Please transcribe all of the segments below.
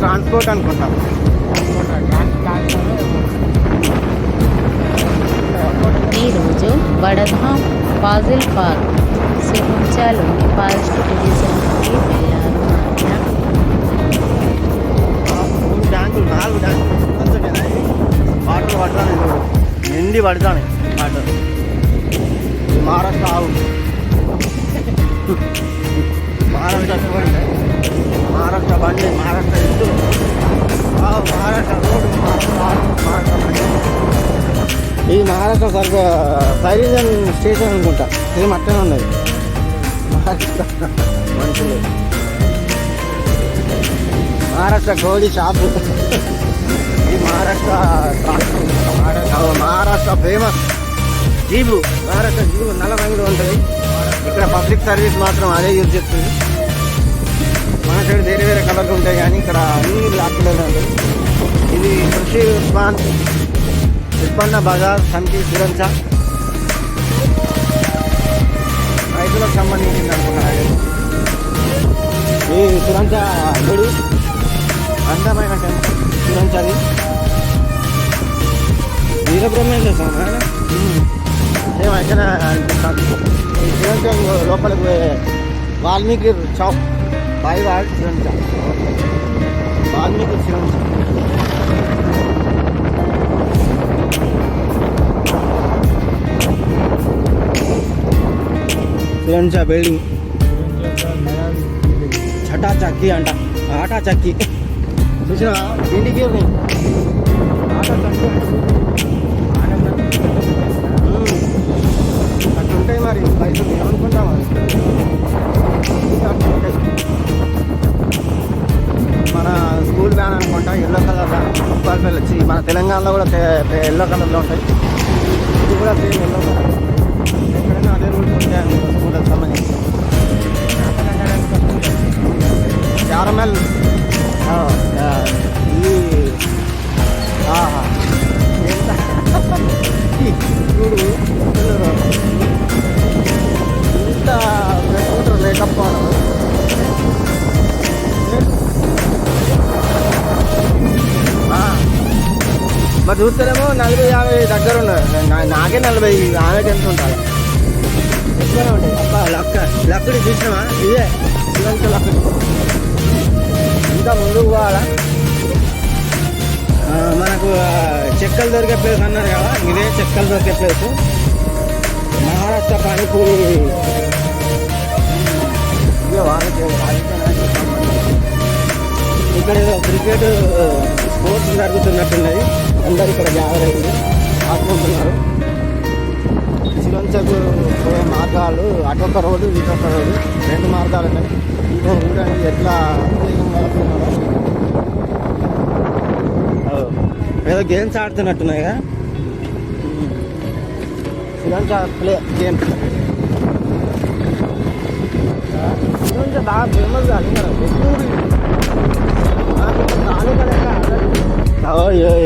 Transport అనుకుంటా. ఈరోజు వడగాం Faasil park సిరించాలోని forest డివిజన్కి వెళ్ళారు. ట్యాంకులు 4 ట్యాంకులు వాటర్ పడతాను, నిండి పడతాను వాటర్. మహారాష్ట్ర ఆవు, మహారాష్ట్ర చూడండి, మహారాష్ట్ర బండి, మహారాష్ట్ర ఇల్లు, మహారాష్ట్ర రోడ్డు, మహారాష్ట్ర బండి. ఈ మహారాష్ట్ర ఫైర్ ఇంజన్ స్టేషన్ అనుకుంటా, ఇది అట్టనే ఉన్నది. మహారాష్ట్ర మనుషులు, మహారాష్ట్ర గోళీ షాపు, ఈ Maharashtra Maharashtra famous jeep, Maharashtra jeep నల్ల రంగులో ఉంటుంది. ఇక్కడ పబ్లిక్ సర్వీస్ మాత్రం అదే యూజ్ చేస్తుంది. మన సైడ్ వేరే వేరే కలర్లు ఉంటాయి, కానీ ఇక్కడ అన్ని బ్లాక్ కలర్ ఉంటుంది. ఇది కృషి ఉత్పన్న బజార్ సమితి సురంచ, రైతులకు సంబంధించింది అనుకున్నారు. ఈ సురంచ గుడి అందమైన టెంపుల్ సురంచది. వీరబ్రహ్మేంద్ర స్వామి సేమ్ అయితే అనిపిస్తుంది. ఈ సురంచ లోపలికి పోయే వాల్మీకి చౌక్ బాయివాడ్ సురంచ, వాల్మీకి సురంచ. సురంచ బిల్డింగ్ చటా చక్కి అంట, ఆటా చక్కి చూసిన ఇంటికి ఆటా చక్కి అట్లుంటాయి. మరి పైసలు ఏమనుకుంటా మరి. మన స్కూల్ వ్యాన్ అనుకుంటా, ఎల్లో కలర్ వ్యాన్ వచ్చి మన తెలంగాణలో కూడా ఎల్లో కలర్లో ఉంటాయి. ఇది కూడా సేమ్ ఎల్లో కలర్. ఎక్కడైనా అదే రూల్స్ ఉంటాయి స్కూళ్ళకి సంబంధించి. క్యారమెల్ చూడు ఇంత స్కూటర్ మేకప్ మరి చూస్తేనేమో 40-50 దగ్గర ఉన్నాయి. నాకే 40, ఆమెకి ఎంత ఉంటుంది, ఎక్కువనే ఉంటాయి. అబ్బా లక్కడి చూసినావా, ఇదే ఇదంతా లక్కడి. ఇంకా ముందుకు పోవాలా. మనకు చెక్కలు దొరికే ప్లేస్ అన్నారు కదా, ఇదే చెక్కలు దొరికే ప్లేస్. మహారాష్ట్ర పానీపూరి. ఇక్కడ ఏదో క్రికెట్ స్పోర్ట్స్ జరుగుతున్నట్టున్నది. అందరు ఇక్కడ గ్యాదర్ అయింది, ఆడుకుంటున్నారు. శివంచకు పోయే మార్గాలు అటొక్క రోడ్డు, ఇటొక్క రోడ్డు, 2 మార్గాలు ఉన్నాయి. ఇంకో ఊరండి ఎట్లా ఏదో గేమ్స్ ఆడుతున్నట్టున్నాయి కదా. శివంచ ప్లే గేమ్ శివంచ బాగా ఫేమస్ కాదు.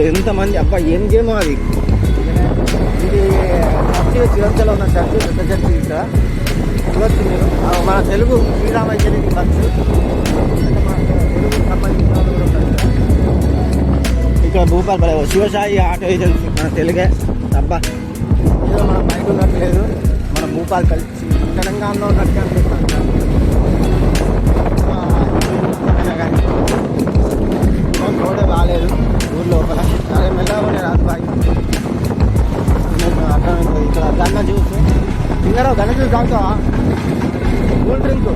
ఎంతమంది అబ్బా, ఏం గేమో అది. ఇది చర్చి, శివంచలో ఉన్న చర్చి, పెద్ద చర్చి. ఇక్కడ చూడొచ్చు మీరు. మన తెలుగు శ్రీరామచరికి బస్సు, తెలుగు సంబంధించిన వాళ్ళు కూడా ఉంటారు ఇక్కడ. భూపాల్ శివసాయి ఆటో ఏజెన్సీ, మన తెలుగే. అబ్బా ఏదో మన బయట ఉన్నట్టు లేదు, మన భూపాల్ కలిసి తెలంగాణలో ఉన్నట్టు అనిపిస్తాను. కానీ రోడే బాగాలేదు ఊరు లోపల. అదే మెల్లగానే రాదు బాగా. అర్థమైంది. ఇక్కడ గన్న జ్యూస్ తింగరావు, గన్న జ్యూస్ తాగుతావా? కూల్ డ్రింక్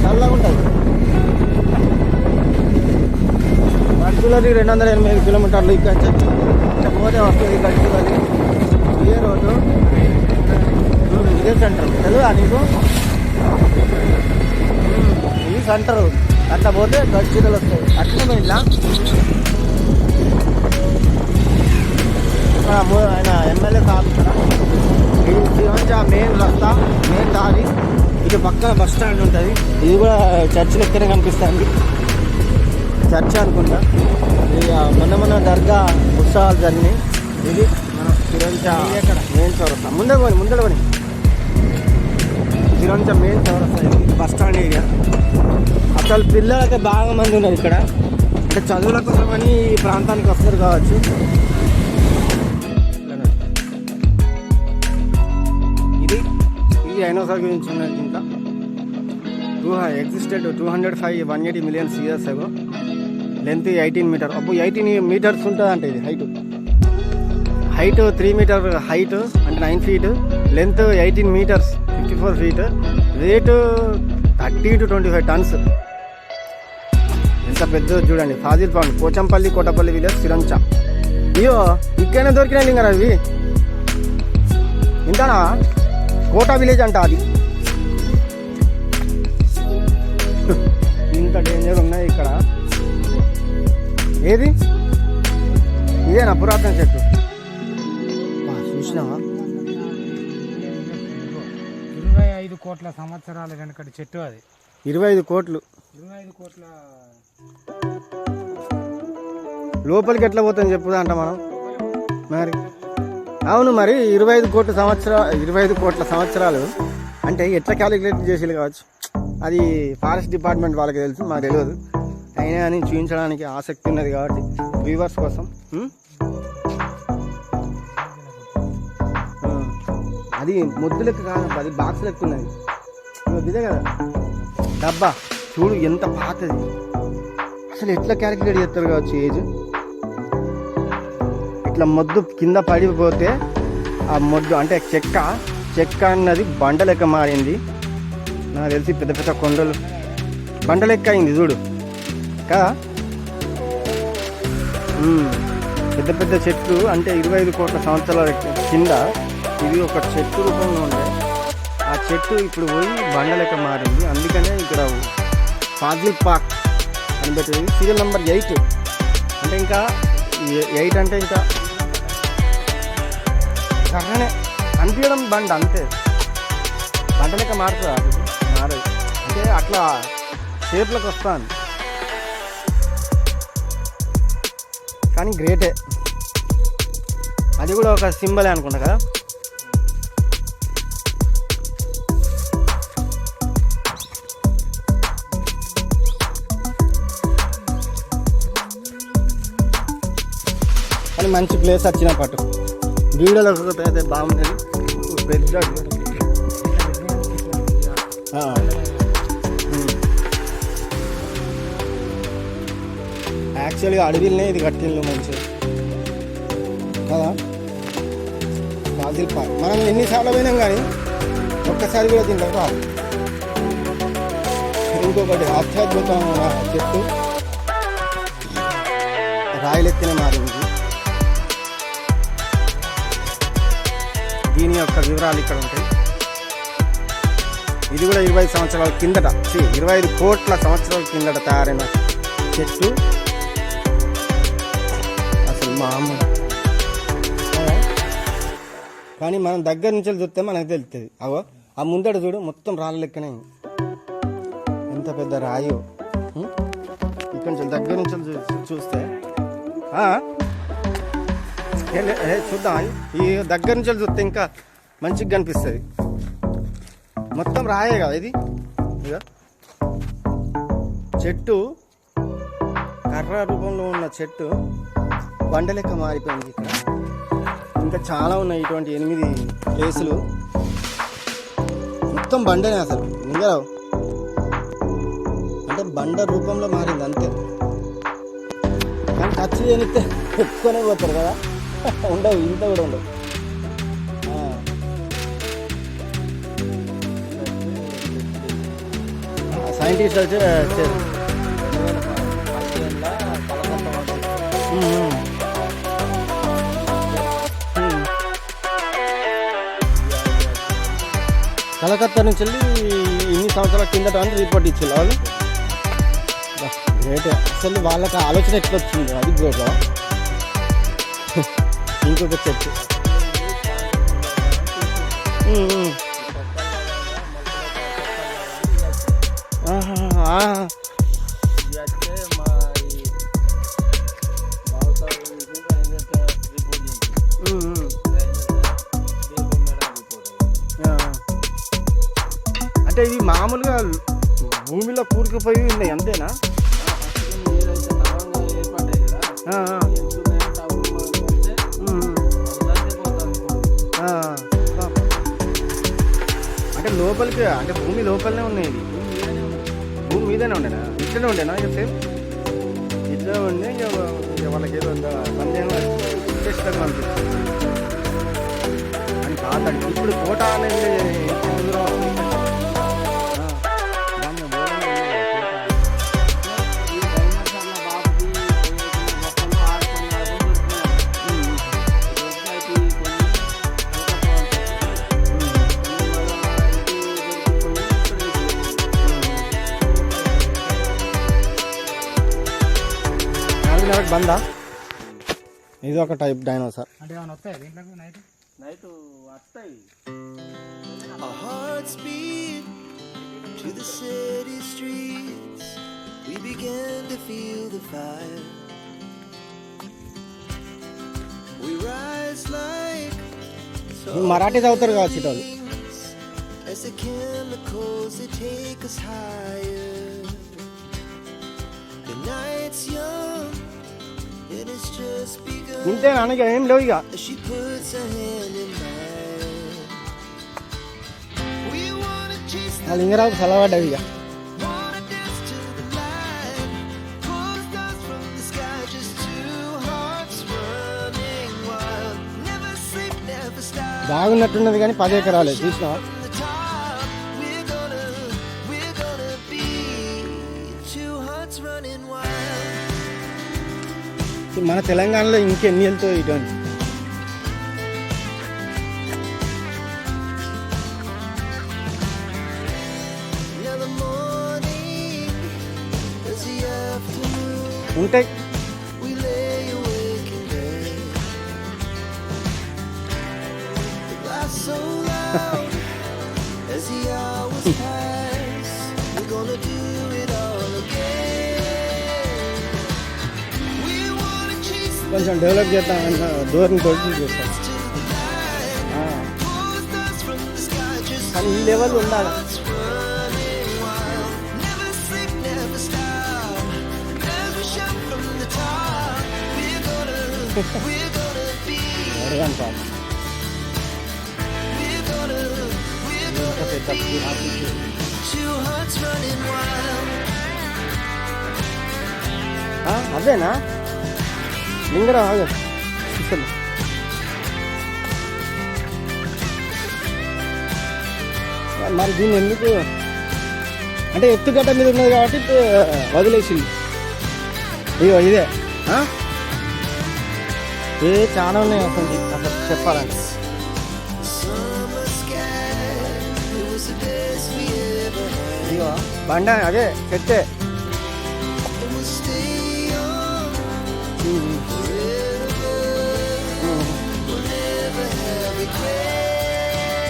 చల్లగా ఉంటుంది. గడ్చులది 280 కిలోమీటర్లు ఇక్కడ పోతే వస్తుంది. గడ్చులది ఇదే రోడ్డు, ఇదే సెంటర్. తెలుసా నీకు? ఇది సెంటరు. అట్లా పోతే గడ్చిలలు వస్తాయి. అట్లనే ఇలా ఆయన ఎమ్మెల్యే సాబ్ ఇక్కడ. ఇది శివంచ మెయిన్ రస్తా, మెయిన్ దారి. ఇది పక్కన బస్ స్టాండ్ ఉంటుంది. ఇది కూడా చర్చ్ లెక్కనే కనిపిస్తుంది, చర్చ్ అనుకుంటా. ఇది మొన్న దర్గా ఉత్సవాలు జరిగినాయి. ఇది మన శివంచ మెయిన్ చౌరస్తా. ముందర పని శివంచ మెయిన్ చౌరస్తా. ఇది బస్ స్టాండ్ ఏరియా. అసలు పిల్లలకి బాగా మంది ఉన్నారు ఇక్కడ. అంటే చదువుల కోసమని ఈ ప్రాంతానికి వస్తారు కావచ్చు. ఇది డైనోసార్ గురించి ఉన్నది. ఇంకా existed 205 180 million years ago. Length 18 meter. అప్పుడు 18 meters ఉంటుంది అంటే ఇది హైట్ 3 meter హైట్ అంటే 9 feet, length 18 meters 54 feet, weight 30 to 25 tons. ఎంత పెద్ద చూడండి. Fossil pond, Pochampalli Kotapalli village, Sironcha. అయ్యో ఇక్కడనే దొరికినాయి ఇంకా అవి. ఇంతనా కోట విలేజ్ అంట అది. ఇంత డేంజర్ ఉన్నాయి ఇక్కడ. ఏది ఇదేనా పురాతన చెట్టు? చూసినావా? 25 కోట్ల సంవత్సరాల వెనకటి చెట్టు అది. 25 కోట్లు. 25 కోట్ల లోపలికి ఎట్లా పోతాం చెప్పుదా అంట మనం మరి. అవును మరి 25 కోట్ల సంవత్సరాలు అంటే ఎట్లా క్యాలిక్యులేట్ చేసేది కావచ్చు. అది ఫారెస్ట్ డిపార్ట్మెంట్ వాళ్ళకి తెలుసు, మాకు తెలియదు. అయినా అని చూపించడానికి ఆసక్తి ఉన్నది కాబట్టి వ్యూవర్స్ కోసం. అది ముద్దు లెక్క కాదు, అది బాక్స్ లెక్క ఉన్నది. ఇదే కదా డబ్బా. చూడు ఎంత పాతది. అసలు ఎట్లా క్యాలిక్యులేట్ చేస్తారు కావచ్చు ఏజ్. ఇట్లా మొద్దు కింద పడిపోతే ఆ మొద్దు అంటే చెక్క అన్నది బండ లెక్క మారింది. నాకు తెలిసి పెద్ద పెద్ద కొండలు బండ లెక్క అయింది చూడు కదా. పెద్ద పెద్ద చెట్లు అంటే 25 కోట్ల సంవత్సరాల కింద ఇది ఒక చెట్టు రూపంలో ఉండే. ఆ చెట్టు ఇప్పుడు పోయి బండ లెక్క మారింది. అందుకనే ఇక్కడ ఫాజిల్ పార్క్ అని పెట్టింది. సీరియల్ నెంబర్ 8 అంటే ఇంకా 8 అంటే ఇంకా కర్రనే అనిపించడం బండ అంతే. బండ లెక్క మారుతుంది అది మారదు అంటే అట్లా షేప్లోకి వస్తాను. కానీ గ్రేటే. అది కూడా ఒక సింబలే అనుకుంటా కదా. కానీ మంచి ప్లేస్ వచ్చిన పట్టు. వీడియోలో అయితే బాగుండేది. పెద్ద యాక్చువల్గా అడవిలోనే ఇది కట్టిల్లు మంచిగా కదా. ఫాజిల్ పార్క్ మనం ఎన్నిసార్లు పోయినాం కానీ ఒక్కసారి కూడా తింటాం రాదు. ఇంకొకటి అత్యద్భుతమైన చెట్టు రాయిలెక్కనే మారింది. దీని యొక్క వివరాలు ఇక్కడ ఉంటాయి. ఇది కూడా 25 సంవత్సరాల కిందట 25 కోట్ల సంవత్సరాల కిందట తయారైన చెట్టు. అసలు మామూలు కానీ మనం దగ్గర నుంచి చూస్తే మనకు తెలుస్తుంది. అవో ఆ ముందట చూడు మొత్తం రాళ్ళ లెక్కనే. ఎంత పెద్ద రాయో. ఇక్కడ నుంచి దగ్గర నుంచి చూస్తే చూద్దాం. ఈ దగ్గర నుంచి చూస్తే ఇంకా మంచిగా కనిపిస్తుంది. మొత్తం రాయే కదా ఇది. ఇక చెట్టు కర్ర రూపంలో ఉన్న చెట్టు బండ లెక్క మారిపోయింది. ఇక్కడ ఇంకా చాలా ఉన్నాయి ఇటువంటి 8 ప్లేసులు. మొత్తం బండనే అసలు ఇంకా అంటే బండ రూపంలో మారింది అంతే. కానీ టచ్ చేయనిస్తే ఎక్కువనే పోతారు కదా. ఉండవు, ఇంత కూడా ఉండవు. సైంటిస్ట్ వచ్చి కలకత్తా నుంచి వెళ్ళి ఇన్ని సంవత్సరాల కిందట అని రిపోర్ట్ ఇచ్చారు వాళ్ళు. గ్రేట్. అసలు వాళ్ళకి ఆలోచన ఎట్లా వచ్చింది అది గ్రేట్. ఇంకొక చెట్టు అంటే ఇవి మామూలుగా భూమిలో కూరుకుపోయి ఉన్నాయి అంతేనా? ఏదైతే లోపలికి అంటే భూమి లోపలనే ఉన్నాయి ఇది భూమి మీదనే ఉండేనా ఇట్లనే ఉండేనా ఇక సేమ్ ఇట్లనే ఉండే ఇక వాళ్ళకి ఏదో సందేహం చేస్తారు అనిపిస్తుంది అని కాదండి ఇప్పుడు కోట అనేది ఎంత దూరం ఉంది? దాన్ని దూరం బందా ఇది ఒక టైప్ డైనోసార్ అంటే ఏమైనా వస్తాయి దీంట్లో నైట్ నైట్ వస్తాయి Our hearts beat to the city streets. We began to feel the fire. We rise like Marathi చదువుతారు కావచ్చు ఇటు wings as the chemicals they take us higher. The night's young and it's just begun. ఇంతే అనగా ఏం లేవు ఇక As she puts her hand in mine. We wanna chase ఆ లింగరావుకు సలవాడ్డవి ఇక wanna dance to the light. Pulls dust from the sky, just two hearts running wild. Never sleep, never stop. బాగున్నట్టున్నది కానీ 10 ఎకరాలే చూసినా From the top, we're gonna be two hearts running wild. మన తెలంగాణలో ఇంకెన్ని వెళ్తాయి ఇటువంటి Now the morning is the afternoon. ఉంటాయి We lay awake in bed. The laughs so loud as the hours pass. We're gonna do it all again. We wanna chase the కొంచెం develop చేద్దాం అన్న ధోరణి తోటి చేస్తాం to the light. Pulls dust from the sky, just కానీ ఈ level ఉండాలి hearts running wild. Never sleep, never stop. As we shout from the top, we're gonna be. అడగాను పాప We're gonna be two hearts running wild. అదేనా లింగరావు ఆగు చూస్తాను మరి దీన్ని ఎందుకు అంటే ఎత్తుగడ్డ మీద ఉన్నది కాబట్టి వదిలేసింది ఇగో ఇదే ఏ చాలా ఉన్నాయి అసలు చెప్పాలంటే Summer sky, it was the best we ever had. ఇగో బండ అదే చెట్టే And we'll stay young forever. We'll never have regret.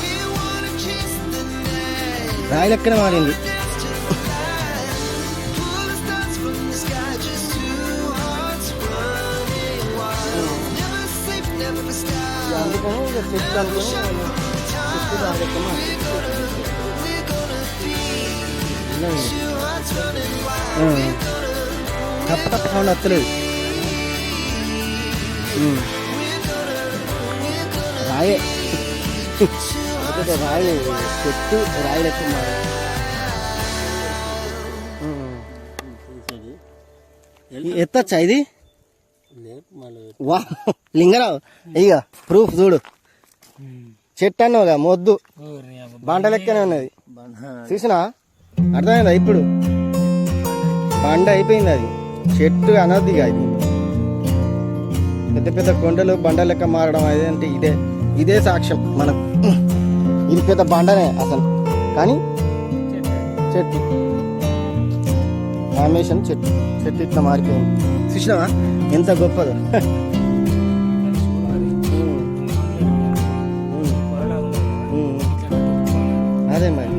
We wanna chase the night. రాయి లెక్కన మారింది To the light. Pull the stars from the sky, just two hearts running wild. Never sleep, never stop. అందుకని ఇక చెట్టు అనుకుని చెట్టు రాయి లెక్క మారింది. We're gonna be two hearts running wild. ఉమ్. తప్ప తప్ప సౌండ్ వస్తలేదు రాయే రాయి చెట్టు రాయి లెక్క మారింది. ఎత్తచ్చా ఇది వా లింగరావు ఇక ప్రూఫ్ చూడు చెట్టు అన్నావుగా మొద్దు బండ లెక్కనే ఉన్నది చూసినా అర్థమైందా ఇప్పుడు బండ అయిపోయింది అది చెట్టు అనద్దు ఇక ఇది పెద్ద పెద్ద కొండలు బండ లెక్క మారడం అది అంటే ఇదే సాక్ష్యం మనం ఇది పెద్ద బండనే అసలు కానీ చెట్టు ఫార్మేషన్ చెట్టు ఇట్లా మారిపోయింది చూసినావా ఎంత గొప్పదో అదే మరి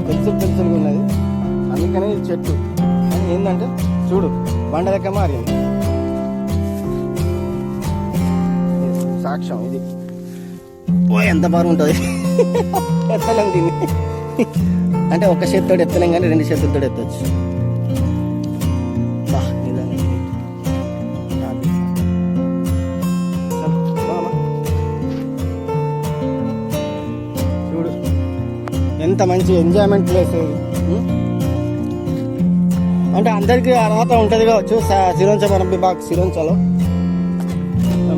పెన్సిల్గా ఉన్నది అందుకనే ఇది చెట్టు కానీ ఏంటంటే చూడు బండ లెక్క మారింది సాక్ష్యం ఇది ఓ ఎంత బాగా ఉంటుంది ఎత్తలేం దీన్ని అంటే ఒక చేతితో ఎత్తలేం కానీ 2 చేతులతో ఎత్తచ్చు బా నిజంగా ఎంత మంచి ఎంజాయ్మెంట్ ప్లేస్ ఇది. అంటే అందరికీ అర్హత ఉంటుంది కావచ్చు సిరోంచ వనం విభాగ్ సిరోంచలో.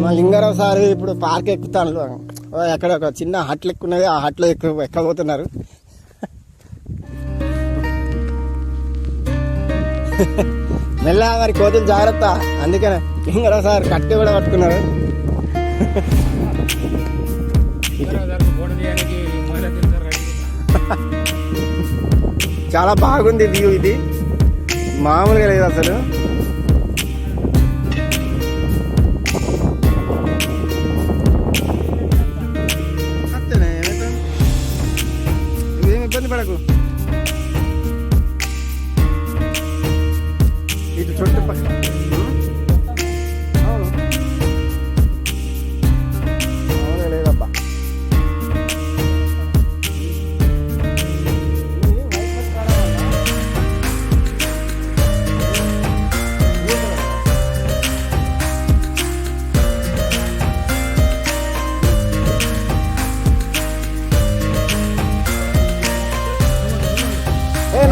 మా లింగారావు సార్ ఇప్పుడు పార్క్ ఎక్కుతాను, ఎక్కడ ఒక చిన్న హట్లు ఎక్కున్నది, ఆ హట్లో ఎక్కబోతున్నారు. మెల్లగా మరి కోతులు జాగ్రత్త, అందుకనే లింగారావు సార్ కట్టి కూడా పట్టుకున్నారు. చాలా బాగుంది వ్యూ, ఇది మామూలుగా లేదు అసలు. నువ్వేం ఇబ్బంది పడకు, ఇటు చుట్టుపక్కల లేదబ్బా.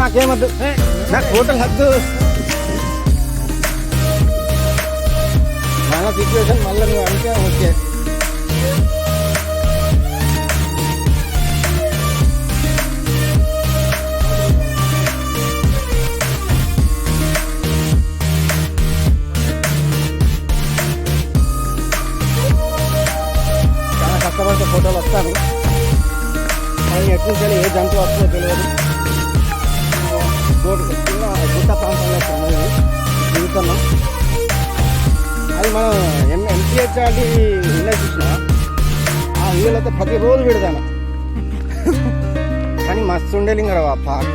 నాకేమద్దు, నాకు హోటల్ హద్దు. మన సిచ్యువేషన్ మళ్ళీ నువ్వు అంటే ఓకే. చాలా కష్టపడితే ఫోటోలు వస్తాను, కానీ ఎట్లా చేయాలి, ఏ జంతువు వస్తుందో తెలియదు. చిన్న గుట్ట ప్రాంతంలో తిరుగుతున్నాం. అది మనం ఎంపీహెచ్ అది ఇళ్ళ చూసిన ఆ ఇళ్ళతో ప్రతిరోజు పెడతాను. కానీ మస్తు ఉండే లింగారావు ఆ పార్క్,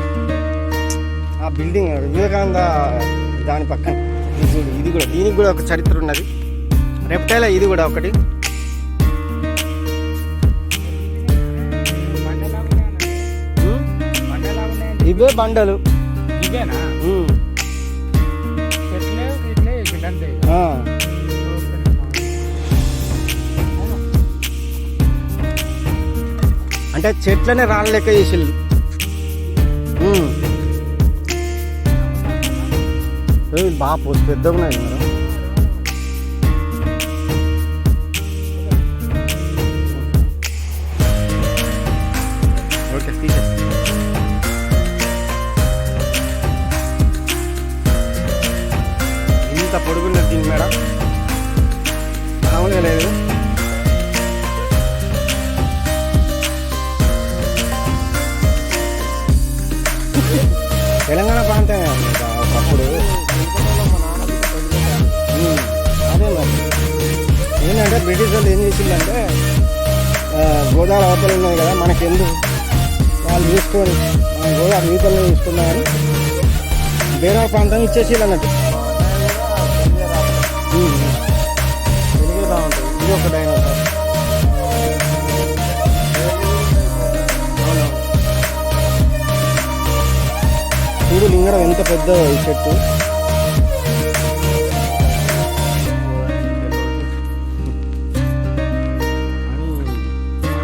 ఆ బిల్డింగ్ వివేకానంద దాని పక్కన ఇది కూడా, దీనికి కూడా ఒక చరిత్ర ఉన్నది. రెప్టైల్ ఇది కూడా ఒకటి. ఇవే బండలు, ఇవేనా అంటే చెట్లనే రాళ్ళ లెక్క చేసిళ్ళు. బాగా పెద్దగా ఉన్నాయి మేడం. ఓకే తీసే ఇంత పొడుగున్నది దీని మేడం, మామూలుగా లేదు. తెలంగాణ ప్రాంతమే ఒకప్పుడు. అదే మరి ఏంటంటే బ్రిటిష్ వాళ్ళు ఏం చేసిందంటే గోదావరి అవతలు ఉన్నాయి కదా మనకెందుకు, వాళ్ళు చూసుకొని మనం గోదావరి ఈతలు తీసుకున్నామని వేరే ప్రాంతం ఇచ్చేసి అన్నట్టు. తెలుగే బాగుంటుంది. ఇది ఒక డైనోసార్. చూడు లింగరం ఎంత పెద్ద ఈ చెట్టు.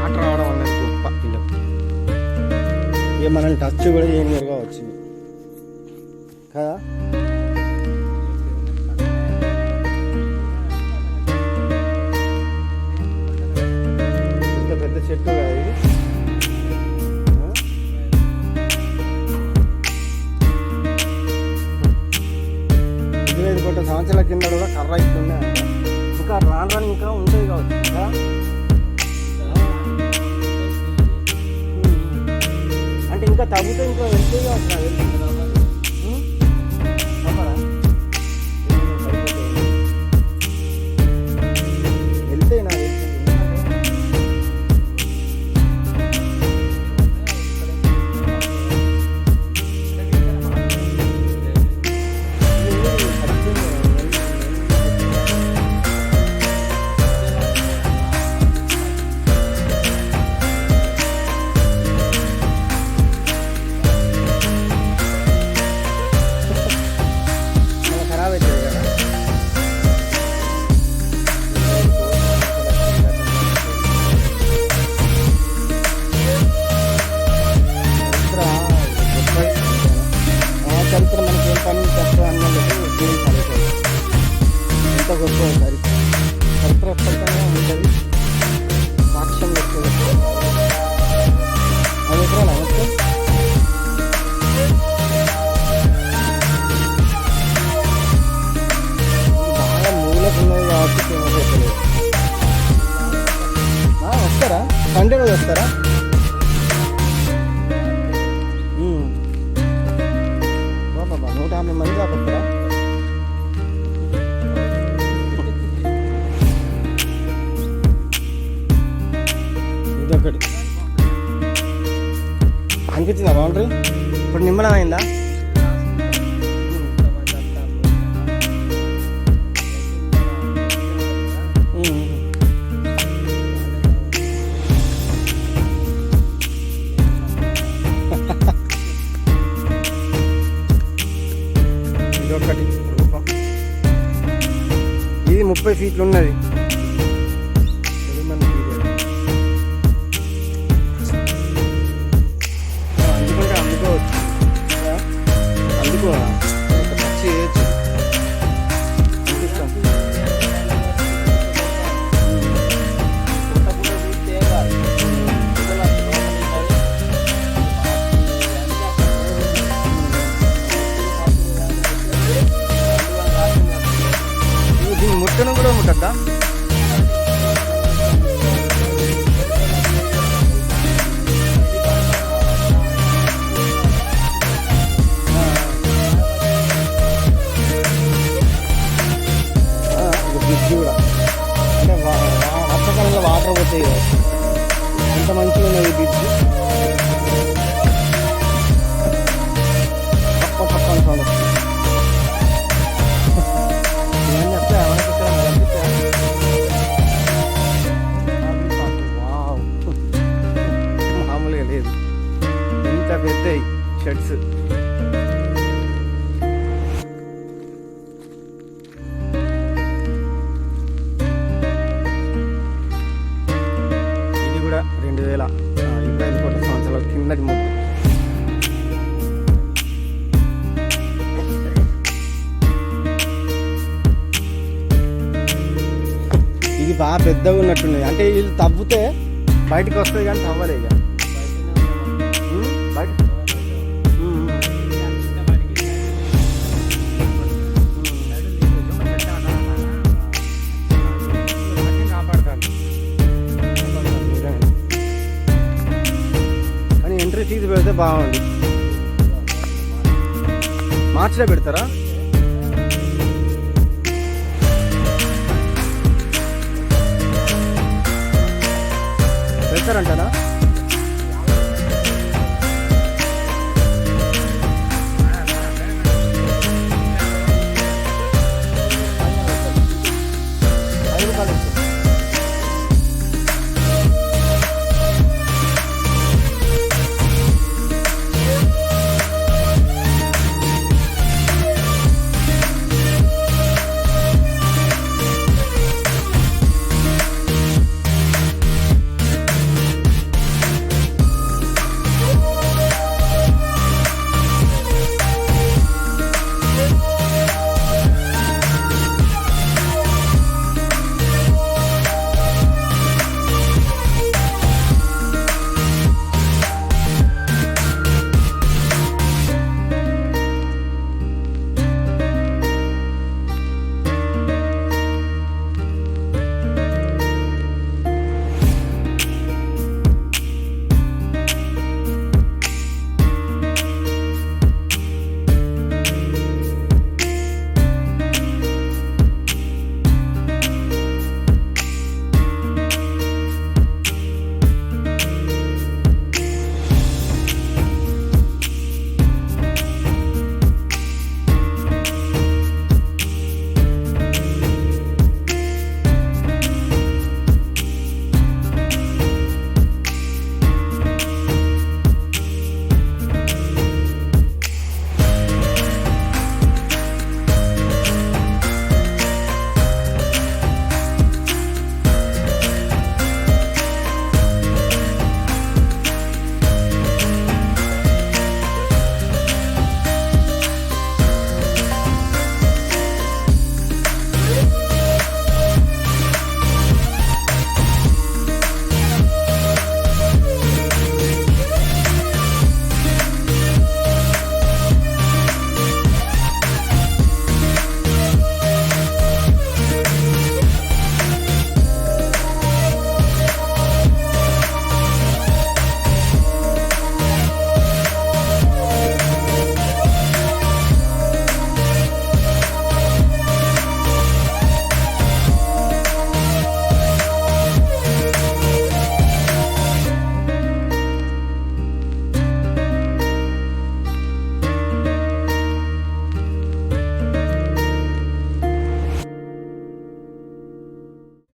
ఆట రావడం అనేది గొప్ప పిల్లలు. ఇక మనల్ని టచ్ కూడా చేయనియరుగా వచ్చింది కదా. పెద్ద చెట్టు కదా ఇది. కొన్ని సంవత్సరాల కింద కూడా కర్ర ఇస్తుండే అంట. ఇంకా రాను రాను ఇంకా ఉంటాయి కావచ్చు ఇంకా. అంటే ఇంకా తగ్గితే ఇంకా వెళ్తే కావచ్చు నాకు తెలిసి. వెళ్తే నాకు చరిత్ర ఎప్పటికైనా ఉంటుంది. సాక్ష్యం చెప్తుంది. 5 ఎకరాలు మొత్తం. బాగా మూలకు ఉన్నది కాబట్టి ఫేమస్ అవుతుంది. వస్తారా? సండే రోజు వస్తారా? బాబా 150 మంది దాకా వస్తారా? ఇదొకటి అనిపించిందా బౌండరీ? ఇప్పుడు నిమ్మలం అయిందా? ఇదొకటి రూపం. ఇది 30 ఫీట్లు ఉన్నది. అందుకో చేయొచ్చు. దీన్ని ముట్టను కూడా ముట్టద్దా? బ్రిడ్జ్ కూడా అంటే వర్షాకాలంలో వాటర్ పోతాయి కదా, ఎంత మంచిగా ఉన్నది బ్రిడ్జ్. తక్కువ తక్కువ అనుకోండి. ఇవన్నీ వస్తాయి మనకి ఇక్కడ వావ్, మామూలుగా లేదు. ఇంత పెద్దవి షర్ట్స్. ఇది కూడా 2025 కోట్ల సంవత్సరాల కిందటి ముద్దు. ఇది బాగా పెద్దగా ఉన్నట్టున్నాయి. అంటే వీళ్ళు తవ్వుతే బయటకు వస్తుంది కానీ తవ్వలే ఇక బయట. కానీ ఎంట్రీ ఫీజు పెడితే బాగుంది. మార్చిలో పెడతారా? పెడతారంటారా?